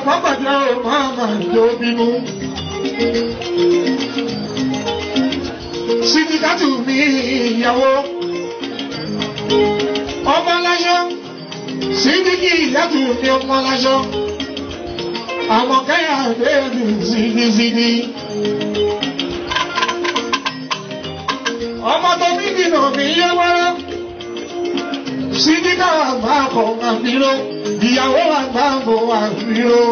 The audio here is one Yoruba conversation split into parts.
àpapàdé màmá ìjọ bínú. Sídìkátù mi ìyàwó. Ọmọ aláṣọ. Sídìkì ìyàtù mi ọmọ aláṣọ. Àwọn kẹ́yà bẹ́ẹ̀ni sídìsídì. Ọmọ tó ní dìnà mi yẹ wẹ́rẹ́. Sídìkà àgbà kọ̀ àbíró. Ìyàwó àgbà bò àbíró.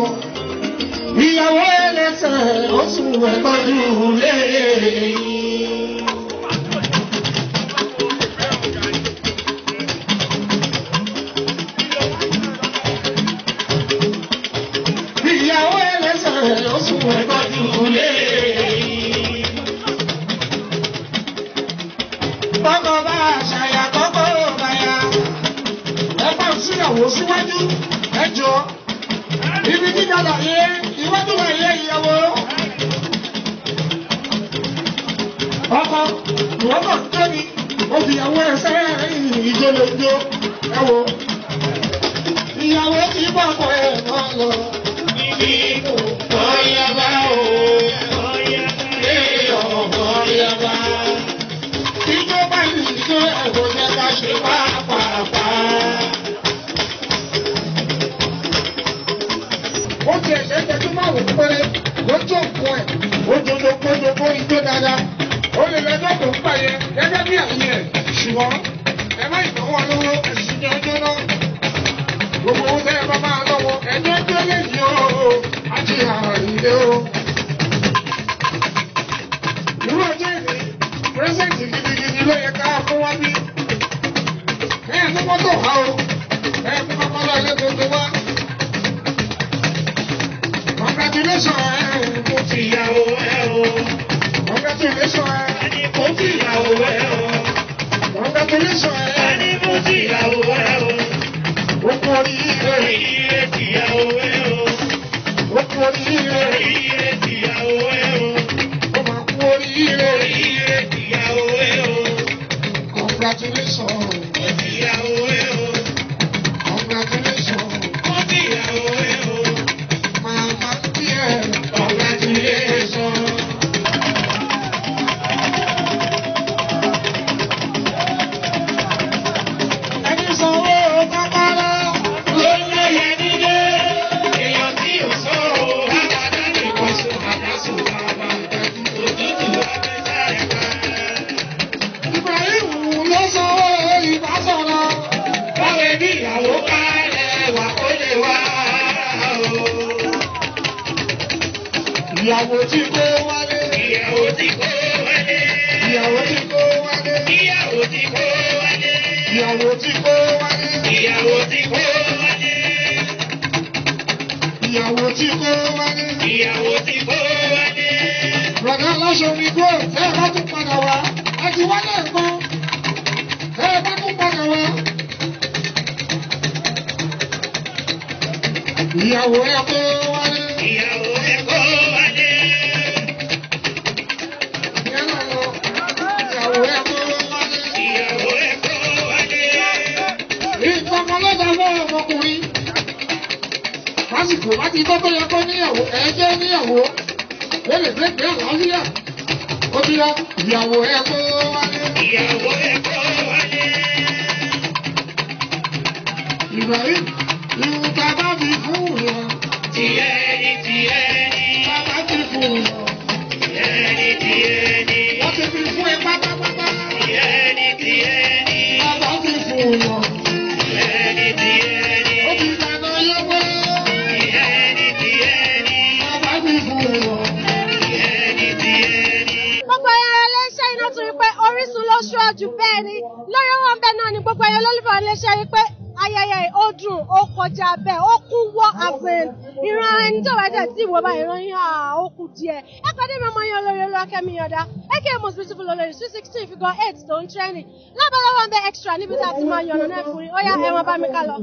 Ìyàwó ẹlẹ́sẹ̀ oṣù ẹ̀tọ́jú lẹ́yìn. Ìyàwó ẹlẹ́sẹ̀ oṣù ẹ̀tọ́jú lẹ́yìn. Kọ́kọ́ bá àṣàyà kọ́kọ́ báyà. Ẹ bá ń síyàwó síwájú ẹjọ́. Ibi gíga láyé iwájú láyé ìyàwó. Ọkọ ìwọ́n náà tóbi ó fi ìyàwó ẹsẹ̀ ìjọlójó ẹwọ. Ìyàwó ti bọ̀ pọ̀ ẹ̀ náà lọ. Ibi kò bọ́yá bá o. Bọ́yá bá. Ìjọba ìjọ ẹ̀wọ̀n yẹn ká ṣe pàápàá. Ó ti ẹ̀ṣẹ̀ tẹ́jú máa wò péré lójú òkú ẹ̀. Ó jòjò ìjó dáadáa. Ó lè lẹ́jọ́ tó ń pààyẹ gẹ́gẹ́ bí àyè ẹ̀. Ṣùgbọ́n ẹ má ìnáwó olówó ẹ̀sìn ní ọjọ́ náà. Gbogbo owó tẹ́ ẹ bá máa lọ́wọ́ ẹjọ́ tó lè yí o. Àti àìlè o. Irú ọjọ́ ìní, pírẹ́sẹ̀ntì gidigidi ló yẹ ká fún wá bí. Ẹ̀yà tó mọ́tò wá o. Ẹ̀yà tó máa lọ ilé tuntun wá. Congratulations, kò tí ìyàwó ẹ o. Congratulations, kò tí ìyàwó ẹ o. Congratulations, kò tí ìyàwó ẹ o. Ó kú oríire tìyàwó ẹ o. Ó kú oríire tìyàwó ẹ o. Ó máa kú oríire tìyàwó ẹ o. Congratulations, kò tí ìyàwó ẹ o. Congratulations, kò tí ìyàwó ẹ o. Congratulations. Ẹni sanwó kápálá ló ń lẹ́yẹ nílé. Èèyàn tí ò sọ ò àbádá nìkan sùn àdásùn bàbá òtútù abẹ́sà ẹ̀ka. Ibrahim ló sanwó ìbásọ̀rọ̀. Báwo ni ìyàwó bá lẹ́wà kó lè wá o. Ìyàwó tí kó wálé. Ìyàwó tí kó wálé. Ìyàwó tí kó wálé. Ìyàwó tí kó wálé. Ìyàwó tí kó wálé. Ìyàwó tí kó wálé. Ìyàwó tí kó wálé. Ìyàwó tí kó wálé. Bọ̀dá aláṣọ mi kó ẹ bá tún padà wá. A ti wálé nǹkan. Ẹ bá tún padà wá. Ìyàwó ẹ kó wálé. Ìyàwó ẹ kó wálé. Ìyàwó ẹ kó wálé. Ìyàwó ẹ kó wálé. Ìjọba lọ́dà fún ọmọkùnrin. Lásìkò láti tọ́ tó yẹ kó níyàwó ẹ jẹ́ níyàwó. Ó lè dé pé àlàáfíà. Ó ti yá ìyàwó ẹ kó wálé. Ìyàwó ẹ kó wálé. Ibrahim, ìwù tàbá fi fún yàn. Tiẹ̀ ni. Bàbá fi fún yàn. Tiẹ̀ ni. Wọ́n ti fi fún ẹ pátápátá. Tiẹ̀ ni. Bàbá fi fún yàn. Tiẹ̀ ni. Ó ti dáná yọ́pẹ́. Tiẹ̀ ni. Bàbá fi fún yàn. Tiẹ̀ ni. Gbogbo ẹ̀rọ iléeṣẹ́ iná tún rí pé Orísun ló ṣíwájú bẹ́ẹ̀ ni. Lórí wọn bẹ́ẹ̀ náà ni gbogbo ẹ̀rọ olólùfẹ́ iléeṣẹ́ rí pé ayẹyẹ ó dùn ó kọjá bẹ́ẹ̀ ó kún wọ́ àgbẹ̀ ìran ẹni tó wájà tí ìwọ bá ìran yín ó kù díẹ̀. Ẹ pàdé mi ọmọ yẹn olórí Olúwakẹ́mi Ìyàndá aka most beautiful olórí 216 figure 8 tó ń training lábẹ́lẹ́wọ̀n bẹ́ẹ̀ extra níbi tá a ti máa yànnà náà fún yín ó yá ẹ máa bá mi ká lọ.